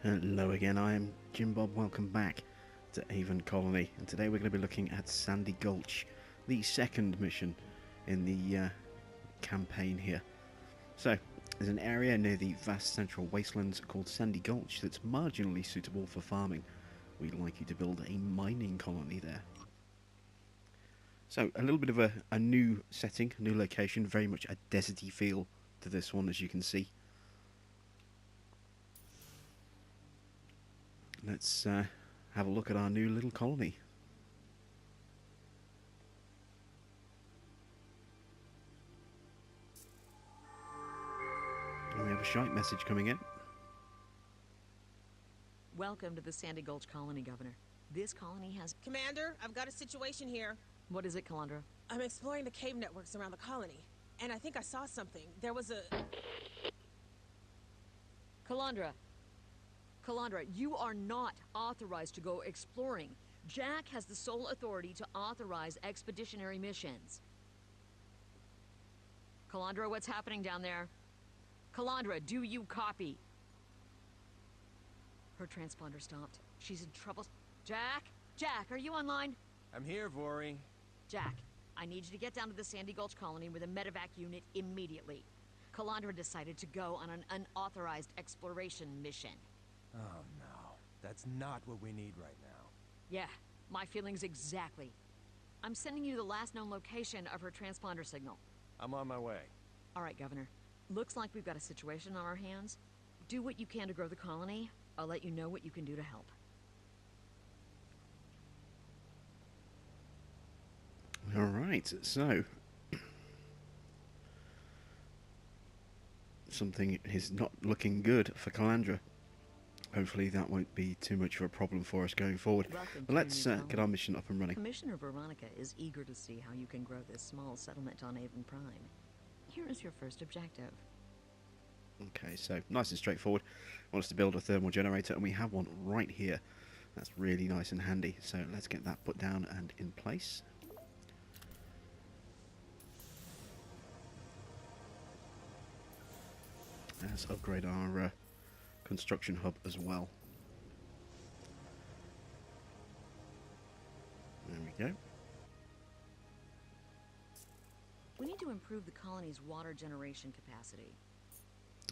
Hello again, I am Jim Bob, welcome back to Aven Colony, and today we're going to be looking at Sandy Gulch, the second mission in the campaign here. So, there's an area near the vast central wastelands called Sandy Gulch that's marginally suitable for farming. We'd like you to build a mining colony there. So, a little bit of a new setting, a new location, very much a deserty feel to this one, as you can see. Let's have a look at our new little colony. And we have a shite message coming in. Welcome to the Sandy Gulch colony, Governor. This colony has... Commander, I've got a situation here. What is it, Calandra? I'm exploring the cave networks around the colony, and I think I saw something. There was a... Calandra! Calandra, you are not authorized to go exploring. Jack has the sole authority to authorize expeditionary missions. Calandra, what's happening down there? Calandra, do you copy? Her transponder stopped. She's in trouble. Jack? Jack, are you online? I'm here, Vori. Jack, I need you to get down to the Sandy Gulch colony with a medevac unit immediately. Calandra decided to go on an unauthorized exploration mission. Oh no, that's not what we need right now. Yeah, my feelings exactly. I'm sending you the last known location of her transponder signal. I'm on my way. All right, Governor. Looks like we've got a situation on our hands. Do what you can to grow the colony. I'll let you know what you can do to help. All right, so something is not looking good for Calandra. Hopefully that won't be too much of a problem for us going forward. But let's get our mission up and running. Commissioner Veronica is eager to see how you can grow this small settlement on Aven Prime. Here is your first objective. Okay, so nice and straightforward. Want us to build a thermal generator, and we have one right here. That's really nice and handy. So let's get that put down and in place. Let's upgrade our construction hub as well. There we go. We need to improve the colony's water generation capacity.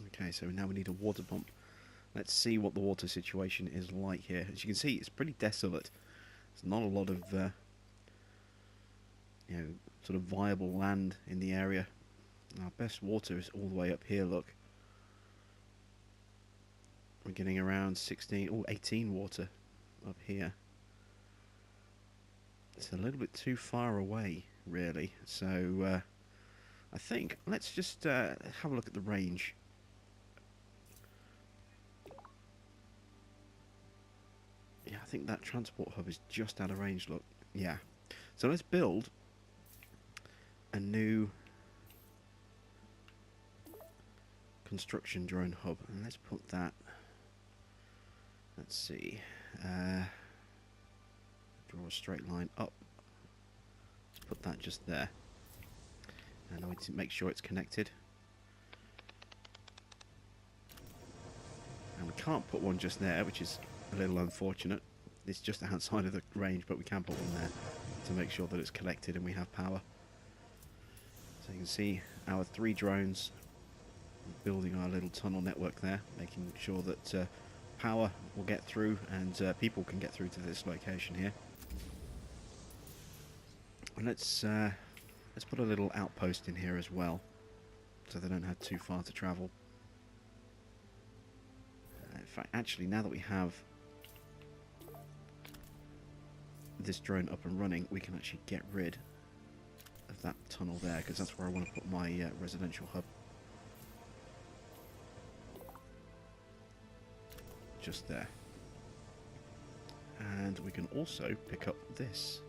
Okay, so now we need a water pump. Let's see what the water situation is like here. As you can see, it's pretty desolate. There's not a lot of, sort of viable land in the area. Our best water is all the way up here, look. We're getting around 18 water up here. It's a little bit too far away, really. So, I think let's just have a look at the range. Yeah, I think that transport hub is just out of range, look. Yeah. So let's build a new construction drone hub. And let's put that... Let's see. Draw a straight line up. Let's put that just there. And I need to make sure it's connected. And we can't put one just there, which is a little unfortunate. It's just outside of the range, but we can put one there to make sure that it's connected and we have power. So you can see our 3 drones building our little tunnel network there, making sure that power will get through and people can get through to this location here. And let's put a little outpost in here as well, so they don't have too far to travel. In fact, actually, now that we have this drone up and running, we can actually get rid of that tunnel there, because that's where I want to put my residential hub. Just there. And we can also pick up this.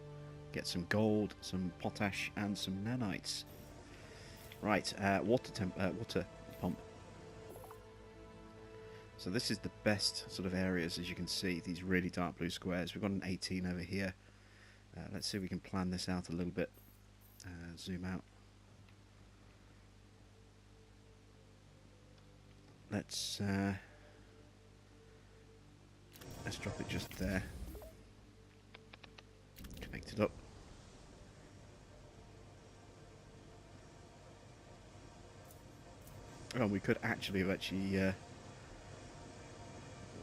Get some gold, some potash, and some nanites. Right, water pump. So this is the best sort of areas, as you can see, these really dark blue squares. We've got an 18 over here. Let's see if we can plan this out a little bit. Zoom out. Let's Let's drop it just there. Connect it up. Oh, we could actually have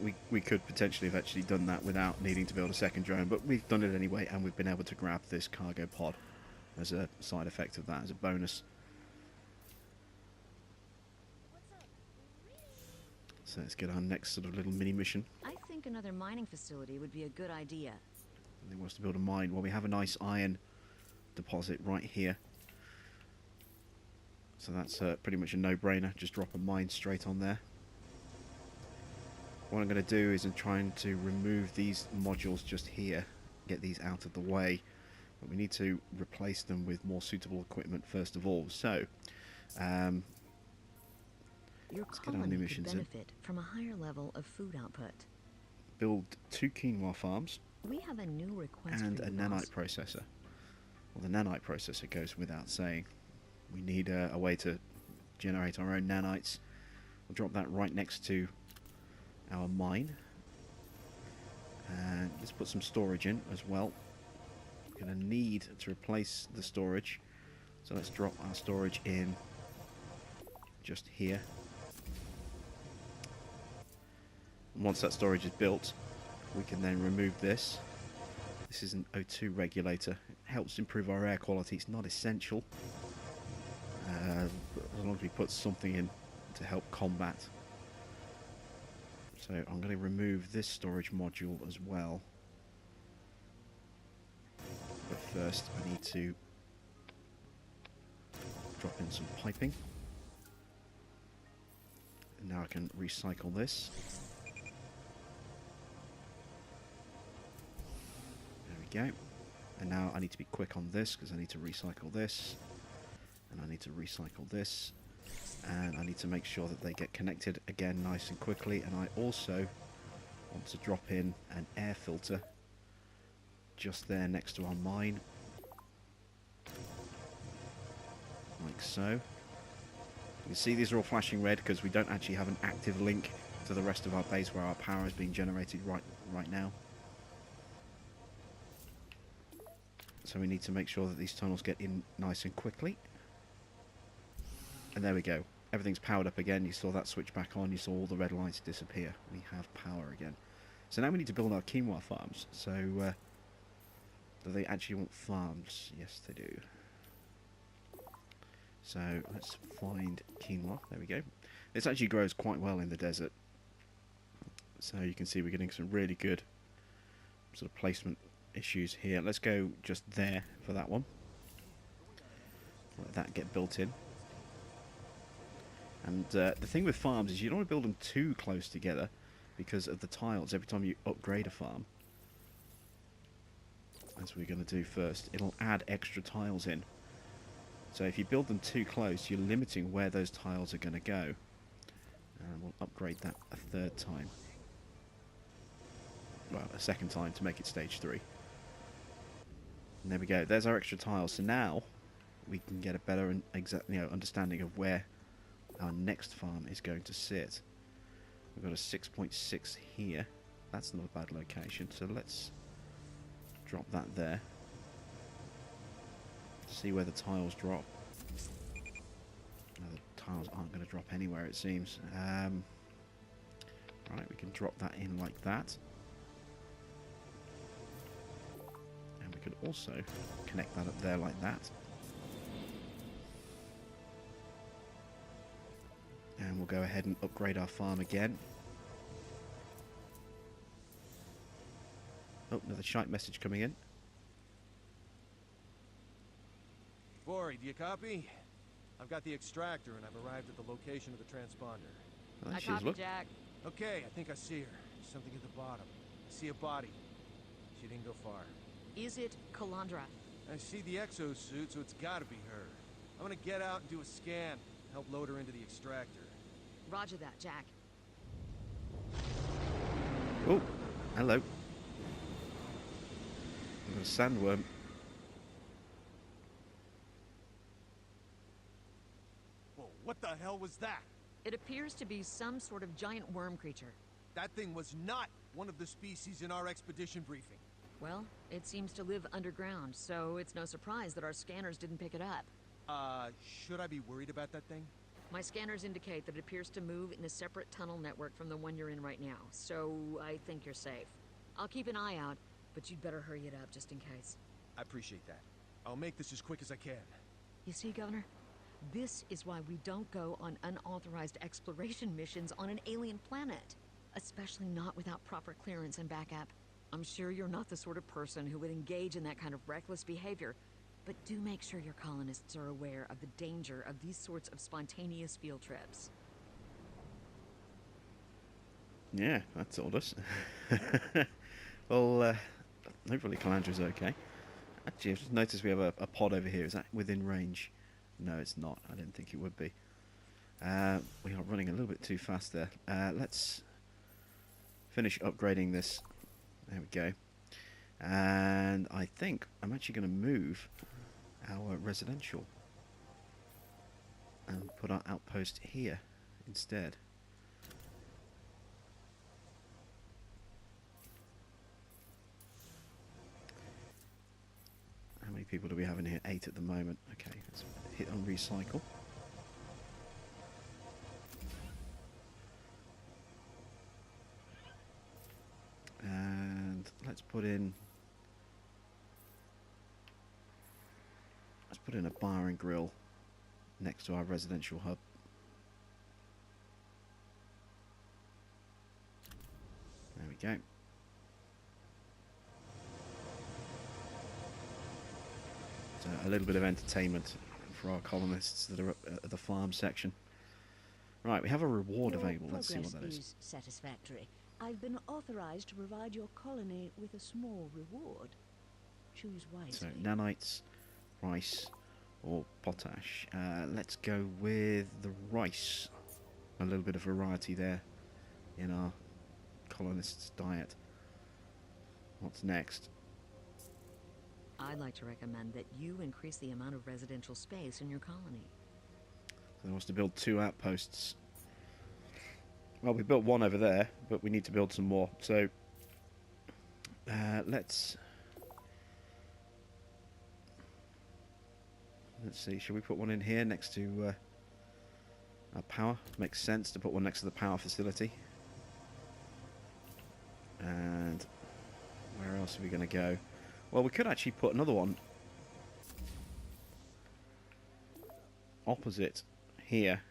we could potentially have actually done that without needing to build a second drone, but we've done it anyway, and we've been able to grab this cargo pod as a side effect of that, as a bonus. So let's get our next sort of little mini mission. I think another mining facility would be a good idea. And they want us to build a mine. Well, we have a nice iron deposit right here. So that's pretty much a no-brainer. Just drop a mine straight on there. What I'm going to do is I'm trying to remove these modules just here, get these out of the way, but we need to replace them with more suitable equipment first of all. So, Your colony could benefit from a higher level of food output. Build 2 quinoa farms. We have a new request and for a you, nanite boss. processor. Well, the nanite processor goes without saying. We need a way to generate our own nanites. We'll drop that right next to our mine, and let's put some storage in as well. We're going to need to replace the storage, so let's drop our storage in just here. And once that storage is built, we can then remove this. This is an O2 regulator. It helps improve our air quality. It's not essential, but as long as we put something in to help combat. So I'm going to remove this storage module as well. But first I need to drop in some piping. And now I can recycle this. There we go. And now I need to be quick on this because I need to recycle this. And I need to recycle this. And I need to make sure that they get connected again nice and quickly. And I also want to drop in an air filter just there next to our mine, like so. You can see these are all flashing red because we don't actually have an active link to the rest of our base where our power is being generated right now. So we need to make sure that these tunnels get in nice and quickly. And there we go. Everything's powered up again. You saw that switch back on. You saw all the red lights disappear. We have power again. So now we need to build our quinoa farms. So, do they actually want farms? Yes, they do. So, let's find quinoa. There we go. This actually grows quite well in the desert. So you can see we're getting some really good sort of placement issues here. Let's go just there for that one. Let that get built in. And the thing with farms is you don't want to build them too close together because of the tiles. Every time you upgrade a farm, as we're going to do first, it'll add extra tiles in. So if you build them too close, you're limiting where those tiles are going to go. And we'll upgrade that a third time. Well, a second time to make it stage 3. And there we go. There's our extra tiles. So now we can get a better and understanding of where our next farm is going to sit. We've got a 6.6 here. That's not a bad location. So let's drop that there. See where the tiles drop. No, the tiles aren't going to drop anywhere, it seems. Right, we can drop that in like that. And we could also connect that up there like that. And we'll go ahead and upgrade our farm again. Oh, another shite message coming in. Bori, do you copy? I've got the extractor and I've arrived at the location of the transponder. Oh, there I she is, copy, look. Jack. Okay, I think I see her. Something at the bottom. I see a body. She didn't go far. Is it Calandra? I see the exosuit, so it's gotta be her. I'm gonna get out and do a scan. Help load her into the extractor. Roger that, Jack. Oh, hello. I've got a sandworm. Whoa, what the hell was that? It appears to be some sort of giant worm creature. That thing was not One of the species in our expedition briefing. Well, it seems to live underground, so it's no surprise that our scanners didn't pick it up. Should I be worried about that thing? My scanners indicate that it appears to move in a separate tunnel network from the one you're in right now, so I think you're safe. I'll keep an eye out, but you'd better hurry it up just in case. I appreciate that. I'll make this as quick as I can. You see, Governor? This is why we don't go on unauthorized exploration missions on an alien planet. Especially not without proper clearance and backup. I'm sure you're not the sort of person who would engage in that kind of reckless behavior, but do make sure your colonists are aware of the danger of these sorts of spontaneous field trips. Yeah, that told us. Well, hopefully Calandra's okay. Actually, I've just noticed we have a pod over here. Is that within range? No, it's not. I didn't think it would be. We are running a little bit too fast there. Let's finish upgrading this. There we go. And I think I'm actually going to move our residential and put our outpost here instead. How many people do we have in here? 8 at the moment. Okay, let's hit on recycle. And let's put in a bar and grill next to our residential hub. There we go. So a little bit of entertainment for our colonists that are up at the farm section. Right, we have a reward available. Let's see what that is. Satisfactory. I've been authorized to provide your colony with a small reward. Choose wisely. So nanites, rice, or potash. Let's go with the rice. A little bit of variety there in our colonists' diet. What's next? I'd like to recommend that you increase the amount of residential space in your colony. So he wants to build 2 outposts. Well, we built 1 over there, but we need to build some more. So let's see. Should we put 1 in here next to our power? Makes sense to put 1 next to the power facility. And where else are we going to go? Well, we could actually put another one opposite here.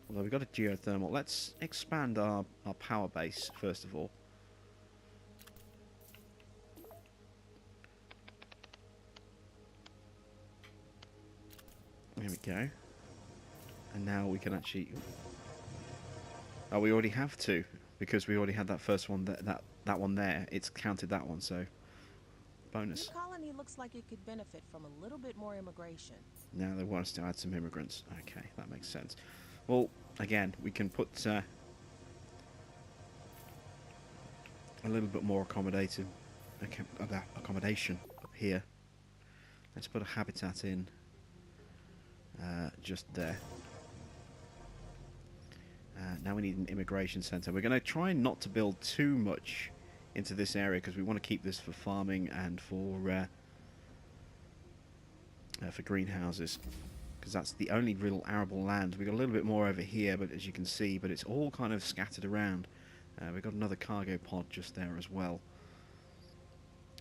Although we've got a geothermal. Let's expand our power base, first of all. There we go. And now we can actually... Oh, we already have 2. Because we already had that first one, that one there. It's counted that one, so... Bonus. Your colony looks like it could benefit from a little bit more immigration. Now they want us to add some immigrants. Okay, that makes sense. Well, again, we can put a little bit more accommodation up here. Let's put a habitat in just there. Now we need an immigration centre. We're going to try not to build too much into this area because we want to keep this for farming and for greenhouses, because that's the only real arable land. We've got a little bit more over here, but as you can see, but it's all kind of scattered around. We've got another cargo pod just there as well.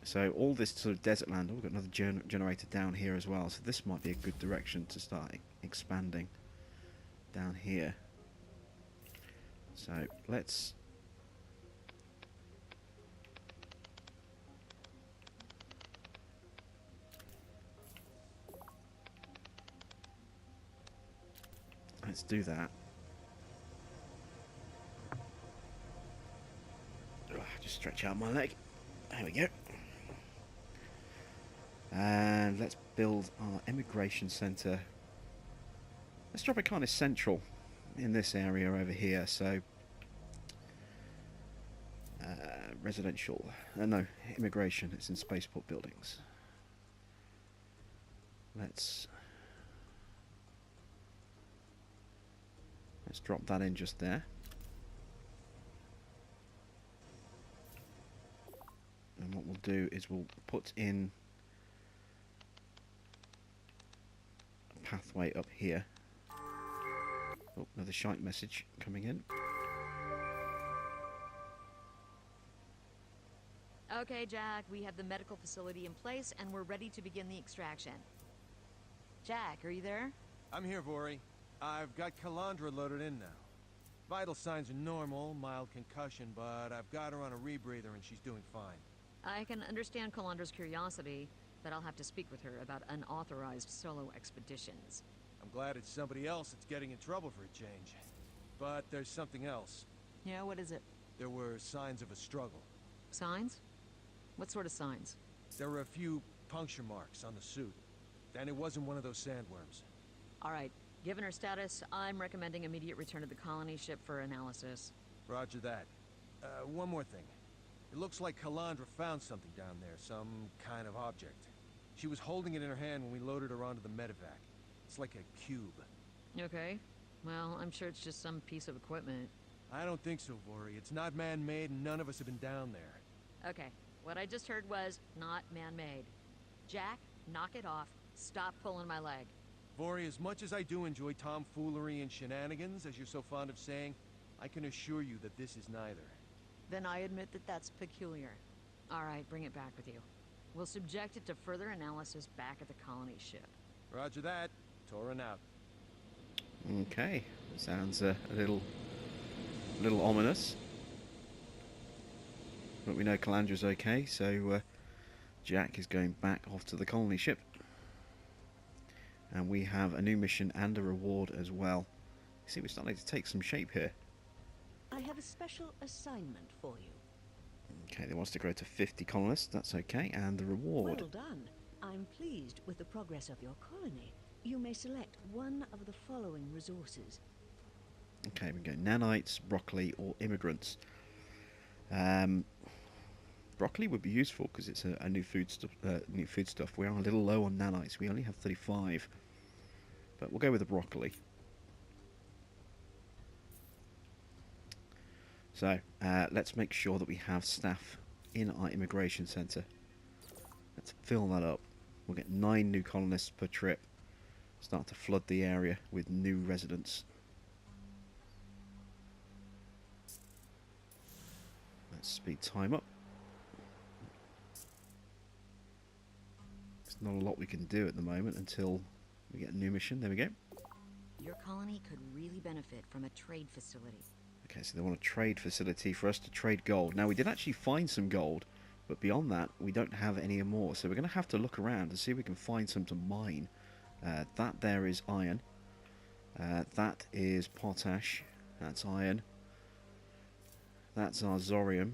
So all this sort of desert land. Oh, we've got another generator down here as well. So this might be a good direction to start expanding down here. So let's do that. Just stretch out my leg. There we go. And let's build our immigration centre. Let's drop it kind of central in this area over here. So residential. No, immigration. It's in spaceport buildings. Let's drop that in just there. do is we'll put in a pathway up here. Oh, another shite message coming in. Okay, Jack, we have the medical facility in place, and we're ready to begin the extraction. Jack, are you there? I'm here, Vori. I've got Calandra loaded in now. Vital signs are normal, mild concussion, but I've got her on a rebreather and she's doing fine. I can understand Calandra's curiosity, but I'll have to speak with her about unauthorized solo expeditions. I'm glad it's somebody else that's getting in trouble for a change. But there's something else. Yeah, what is it? There were signs of a struggle. Signs? What sort of signs? There were a few puncture marks on the suit. And it wasn't one of those sandworms. All right. Given her status, I'm recommending immediate return to the colony ship for analysis. Roger that. One more thing. It looks like Calandra found something down there, some kind of object. She was holding it in her hand when we loaded her onto the medevac. It's like a cube. Okay. Well, I'm sure it's just some piece of equipment. I don't think so, Vori. It's not man-made and none of us have been down there. Okay. What I just heard was not man-made. Jack, knock it off. Stop pulling my leg. Vori, as much as I do enjoy tomfoolery and shenanigans, as you're so fond of saying, I can assure you that this is neither. Then I admit that that's peculiar. All right, bring it back with you. We'll subject it to further analysis back at the colony ship. Roger that. Torin out. Okay, sounds a little ominous. But we know Calandra's okay, so Jack is going back off to the colony ship. And we have a new mission and a reward as well. You see, we're starting to take some shape here. I have a special assignment for you. Okay, they want us to grow to 50 colonists. That's okay. And the reward. Well done. I'm pleased with the progress of your colony. You may select one of the following resources. Okay, we go nanites, broccoli, or immigrants. Broccoli would be useful because it's a new foodstuff. We are a little low on nanites. We only have 35, but we'll go with the broccoli. So let's make sure that we have staff in our immigration centre. Let's fill that up. We'll get 9 new colonists per trip. Start to flood the area with new residents. Let's speed time up. There's not a lot we can do at the moment until we get a new mission. There we go. Your colony could really benefit from a trade facility. Okay, so they want a trade facility for us to trade gold. Now, we did actually find some gold, but beyond that, we don't have any more. So we're going to have to look around and see if we can find some to mine. That there is iron. That is potash. That's iron. That's our zorium.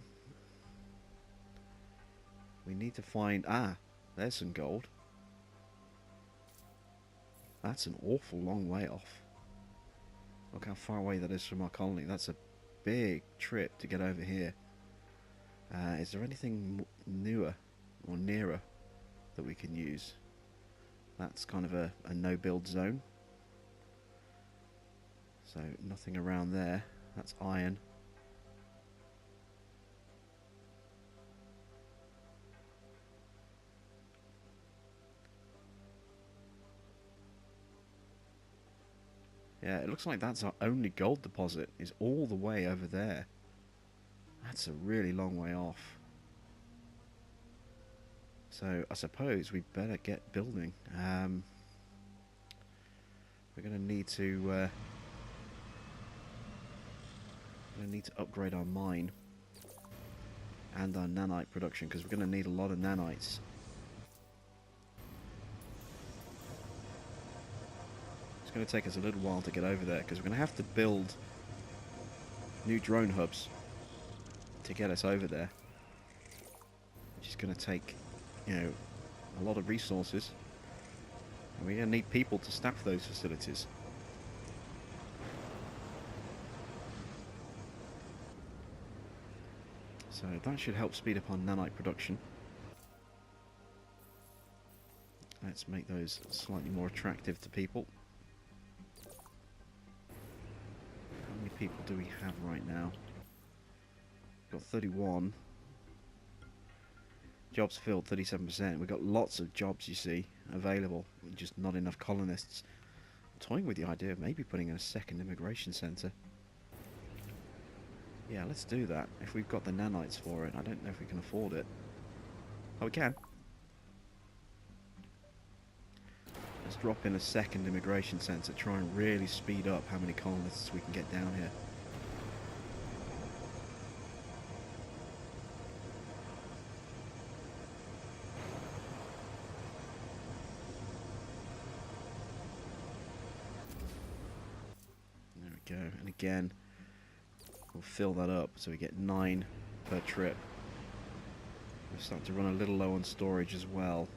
We need to find... Ah, there's some gold. That's an awful long way off. Look how far away that is from our colony. That's a big trip to get over here. Is there anything newer or nearer that we can use? That's kind of a no-build zone. So nothing around there. That's iron. Yeah, it looks like that's our only gold deposit, is all the way over there. That's a really long way off. So I suppose we better get building. We're going to need to upgrade our mine and our nanite production, because we're going to need a lot of nanites. It's going to take us a little while to get over there, because we're going to have to build new drone hubs to get us over there, which is going to take, you know, a lot of resources, and we're going to need people to staff those facilities. So that should help speed up our nanite production. Let's make those slightly more attractive to people. How many people do we have right now? Got 31. Jobs filled 37%. We've got lots of jobs, you see, available, just not enough colonists. I'm toying with the idea of maybe putting in a second immigration centre. Yeah, let's do that. If we've got the nanites for it. I don't know if we can afford it. Oh, we can. Let's drop in a second immigration centre, try and really speed up how many colonists we can get down here. There we go, and again, we'll fill that up so we get 9 per trip. We're starting to run a little low on storage as well.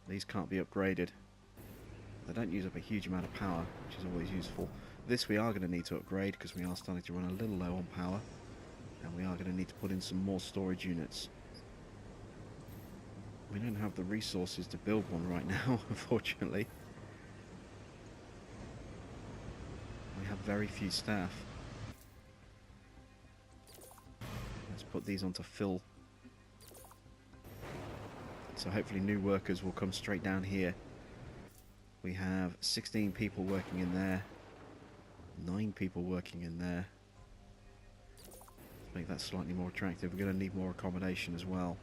These can't be upgraded. They don't use up a huge amount of power, which is always useful. This we are going to need to upgrade because we are starting to run a little low on power. And we are going to need to put in some more storage units. We don't have the resources to build one right now, unfortunately. We have very few staff. Let's put these onto fill. So hopefully new workers will come straight down here. We have 16 people working in there. 9 people working in there. Let's make that slightly more attractive. We're going to need more accommodation as well.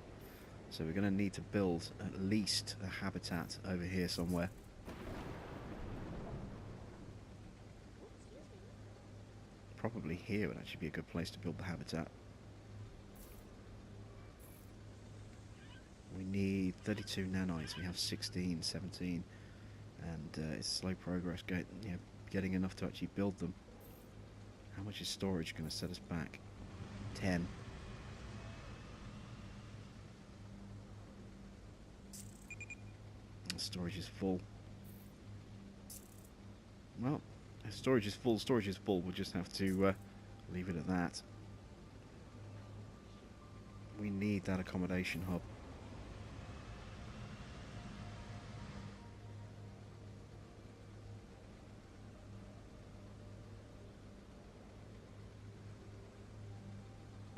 So we're going to need to build at least a habitat over here somewhere. Probably here would actually be a good place to build the habitat. We need 32 nanites. We have 16, 17, and it's slow progress getting enough to actually build them. How much is storage going to set us back? 10. Storage is full. Well, if storage is full, storage is full. We'll just have to leave it at that. We need that accommodation hub.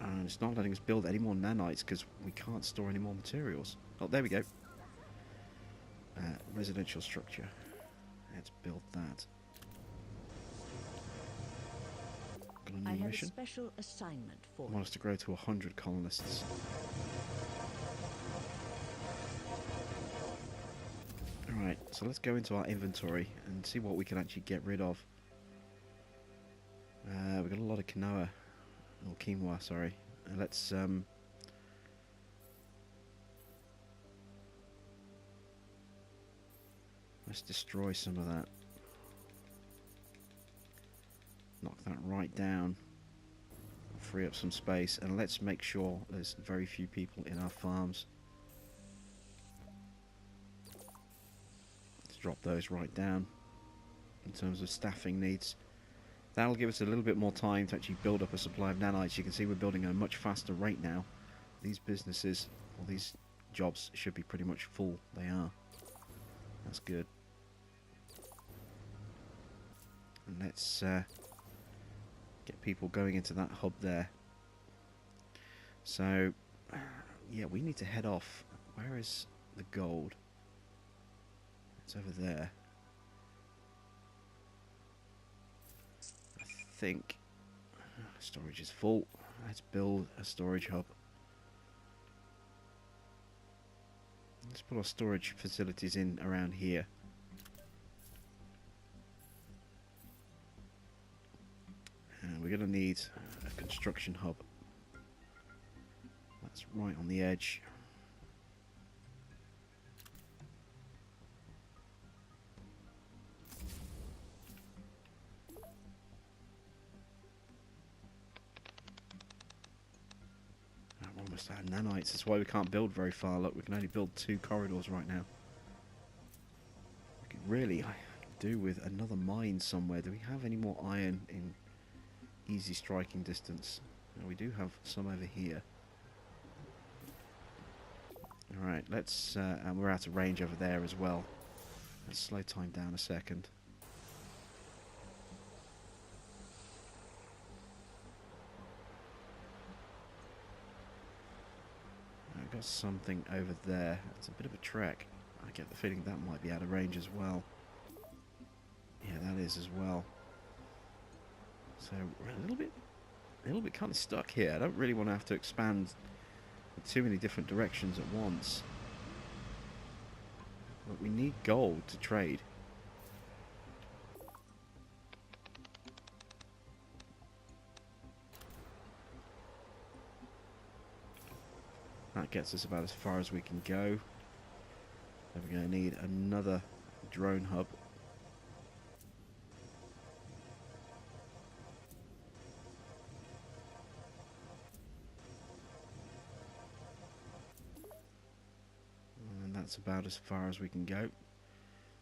And it's not letting us build any more nanites because we can't store any more materials. Oh, there we go. Residential structure. Let's build that. Got a I new have mission. a special assignment for I want us to grow to 100 colonists. Alright, so let's go into our inventory and see what we can actually get rid of. We've got a lot of quinoa. Or quinoa, sorry. Let's destroy some of that. Knock that right down. Free up some space, and let's make sure there's very few people in our farms. Let's drop those right down in terms of staffing needs. That'll give us a little bit more time to actually build up a supply of nanites. You can see we're building at a much faster rate now. These businesses, or these jobs, should be pretty much full. They are. That's good. And let's get people going into that hub there. So, yeah, we need to head off. Where is the gold? It's over there. I think storage is full. Let's build a storage hub. Let's put our storage facilities in around here. And we're going to need a construction hub. That's right on the edge. We're almost out of nanites. That's why we can't build very far. Look, we can only build 2 corridors right now. We could really do with another mine somewhere. Do we have any more iron in easy striking distance? We do have some over here. Alright, let's and we're out of range over there as well. Let's slow time down a second. We've got something over there. It's a bit of a trek. I get the feeling that might be out of range as well. Yeah, that is as well. So we're a little bit kind of stuck here. I don't really want to have to expand in too many different directions at once. But we need gold to trade. That gets us about as far as we can go. Then we're going to need another drone hub. And that's about as far as we can go.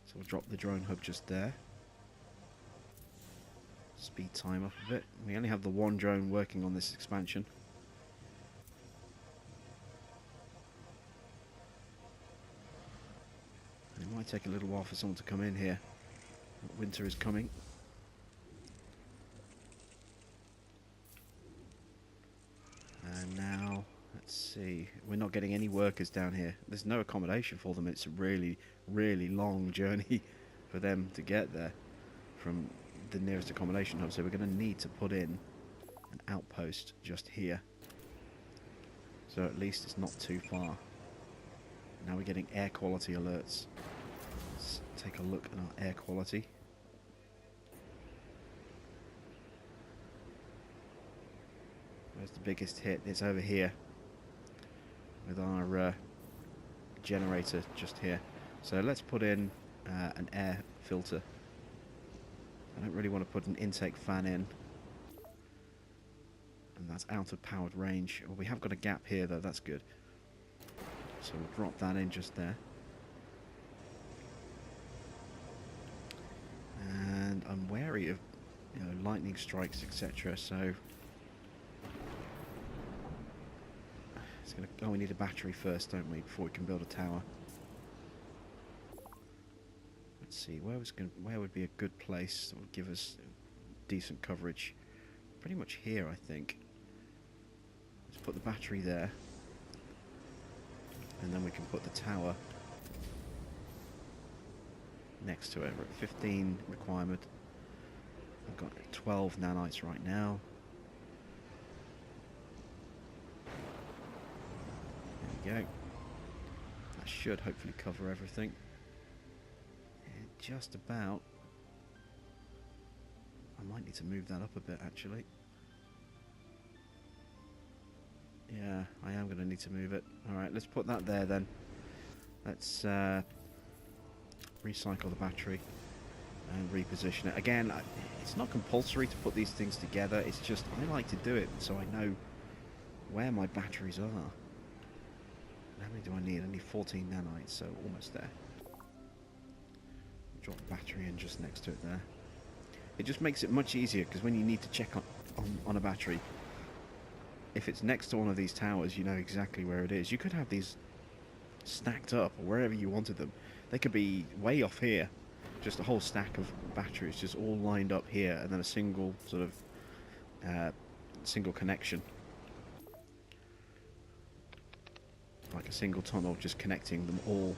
So we'll drop the drone hub just there. Speed time up a bit. We only have the one drone working on this expansion. It might take a little while for someone to come in here. Winter is coming. And now, let's see. We're not getting any workers down here. There's no accommodation for them. It's a really, really long journey for them to get there from the nearest accommodation hub. So we're going to need to put in an outpost just here. So at least it's not too far. Now we're getting air quality alerts. Let's take a look at our air quality. Where's the biggest hit? It's over here with our generator just here. So let's put in an air filter. I don't really want to put an intake fan in. And that's out of powered range. Well, we have got a gap here though, that's good. So we'll drop that in just there. And I'm wary of, you know, lightning strikes, etc. So it's gonna. Oh, we need a battery first, don't we, before we can build a tower? Let's see, where would be a good place that would give us decent coverage? Pretty much here, I think. Let's put the battery there. And then we can put the tower next to it. We're at 15 requirement. I've got 12 nanites right now. There we go. That should hopefully cover everything. And just about. I might need to move that up a bit actually. Yeah, I am going to need to move it. Alright, let's put that there then. Let's recycle the battery and reposition it. Again, it's not compulsory to put these things together. It's just I like to do it so I know where my batteries are. How many do I need? I need 14 nanites, so almost there. Drop the battery in just next to it there. It just makes it much easier because when you need to check on a battery, if it's next to one of these towers, you know exactly where it is. You could have these stacked up or wherever you wanted them. They could be way off here, just a whole stack of batteries just all lined up here, and then a single sort of single connection, like a single tunnel just connecting them all.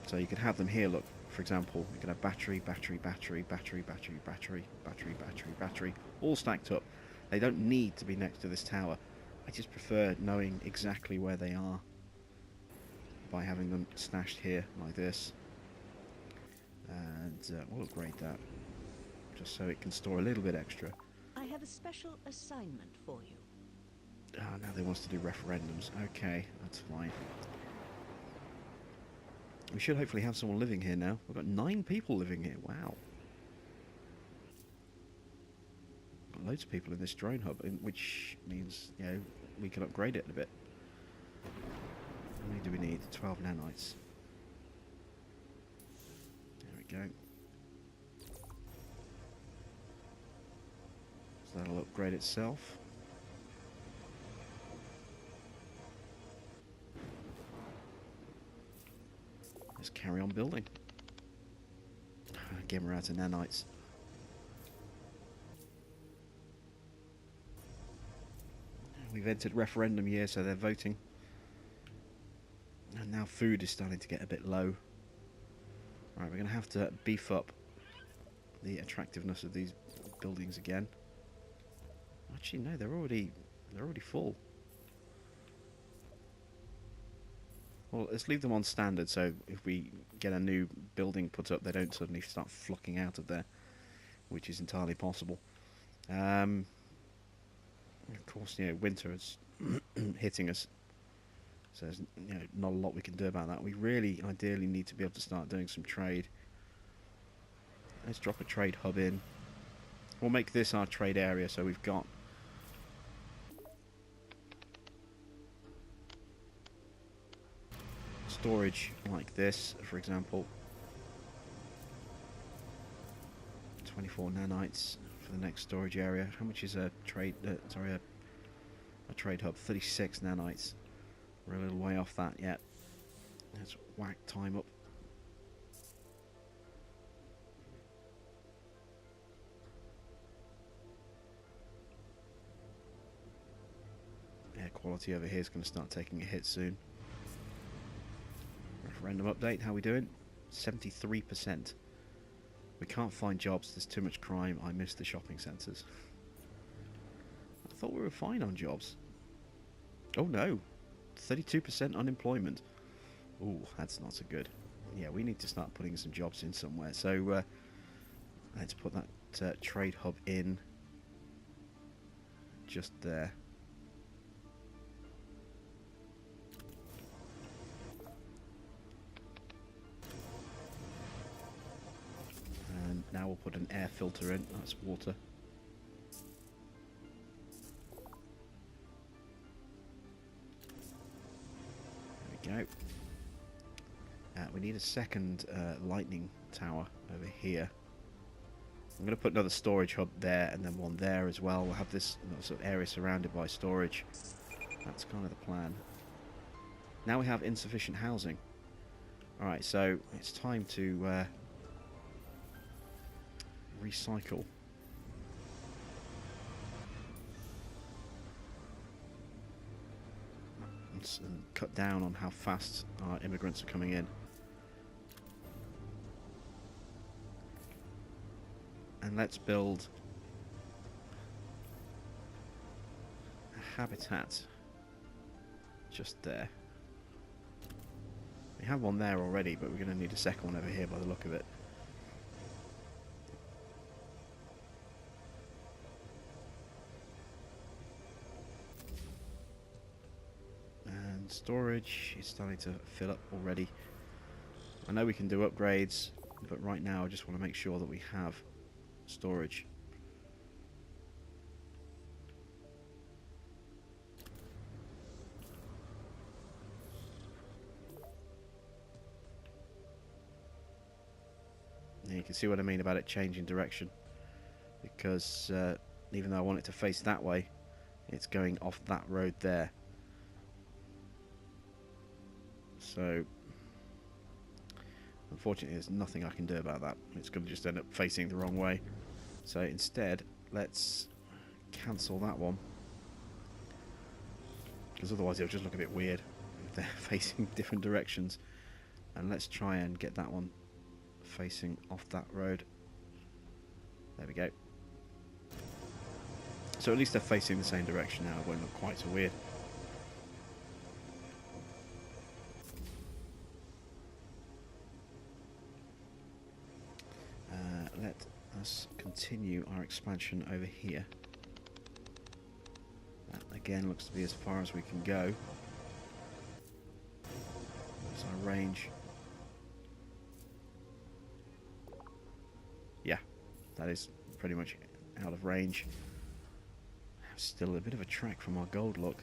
So you could have them here, look, for example, you could have battery, battery, battery, battery, battery, battery, battery, battery, battery, all stacked up. They don't need to be next to this tower. I just prefer knowing exactly where they are by having them stashed here like this. And we'll upgrade that just so it can store a little bit extra. I have a special assignment for you. Oh, now they want us to do referendums. Okay, that's fine. We should hopefully have someone living here now. We've got 9 people living here. Wow. Got loads of people in this drone hub, which means, you know, we can upgrade it a bit. How many do we need? 12 nanites. There we go. So that'll upgrade itself. Let's carry on building. Again, we're out of nanites. We've entered referendum year, so they're voting. And now food is starting to get a bit low. Right, we're going to have to beef up the attractiveness of these buildings again. Actually, no, they're already full. Well, let's leave them on standard, so if we get a new building put up, they don't suddenly start flocking out of there, which is entirely possible. Of course, you know, winter is hitting us, so there's, you know, not a lot we can do about that. We really, ideally, need to be able to start doing some trade. Let's drop a trade hub in. We'll make this our trade area, so we've got storage like this, for example. 24 nanites for the next storage area. How much is a trade? A trade hub. 36 nanites. We're a little way off that yet. Let's whack time up. Air quality over here is going to start taking a hit soon. Referendum update, how are we doing? 73%. We can't find jobs, there's too much crime, I miss the shopping centres. I thought we were fine on jobs. Oh no, 32% unemployment. Ooh, that's not so good. Yeah, we need to start putting some jobs in somewhere. So, let's put that trade hub in just there. And now we'll put an air filter in. That's water. There we go. We need a second lightning tower over here. I'm going to put another storage hub there and then one there as well. We'll have this sort of area surrounded by storage. That's kind of the plan. Now we have insufficient housing. Alright, so it's time to recycle. And cut down on how fast our immigrants are coming in. And let's build a habitat just there. We have one there already, but we're going to need a second one over here by the look of it. And storage is starting to fill up already. I know we can do upgrades, but right now I just want to make sure that we have storage. And you can see what I mean about it changing direction, because even though I want it to face that way, it's going off that road there. So unfortunately there's nothing I can do about that. It's going to just end up facing the wrong way. So instead, let's cancel that one, because otherwise it'll just look a bit weird if they're facing different directions. And let's try and get that one facing off that road. There we go. So at least they're facing the same direction now. It won't look quite so weird. Let us continue our expansion over here. That again looks to be as far as we can go. That's our range. Yeah, that is pretty much out of range. Still a bit of a trek from our gold look.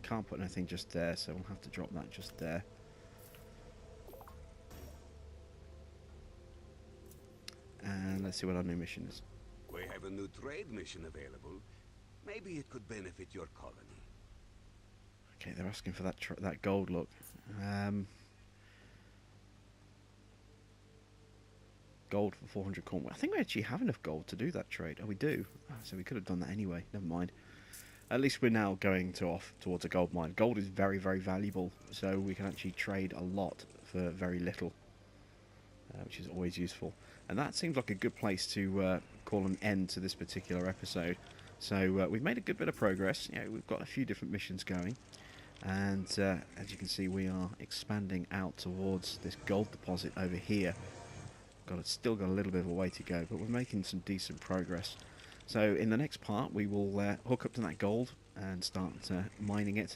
Can't put anything just there, so we'll have to drop that just there. And let's see what our new mission is. We have a new trade mission available. Maybe it could benefit your colony. Okay, they're asking for that that gold look. Gold for 400 corn. I think we actually have enough gold to do that trade. Oh, we do. Oh, so we could have done that anyway. Never mind. At least we're now going off towards a gold mine. Gold is very, very valuable, so we can actually trade a lot for very little, which is always useful. And that seems like a good place to call an end to this particular episode. So we've made a good bit of progress. You know, we've got a few different missions going, and as you can see, we are expanding out towards this gold deposit over here. Still got a little bit of a way to go, but we're making some decent progress. So in the next part, we will hook up to that gold and start mining it,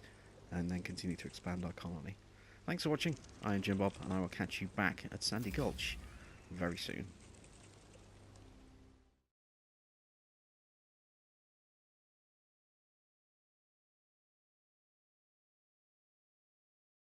and then continue to expand our colony. Thanks for watching. I am Jim Bob, and I will catch you back at Sandy Gulch very soon.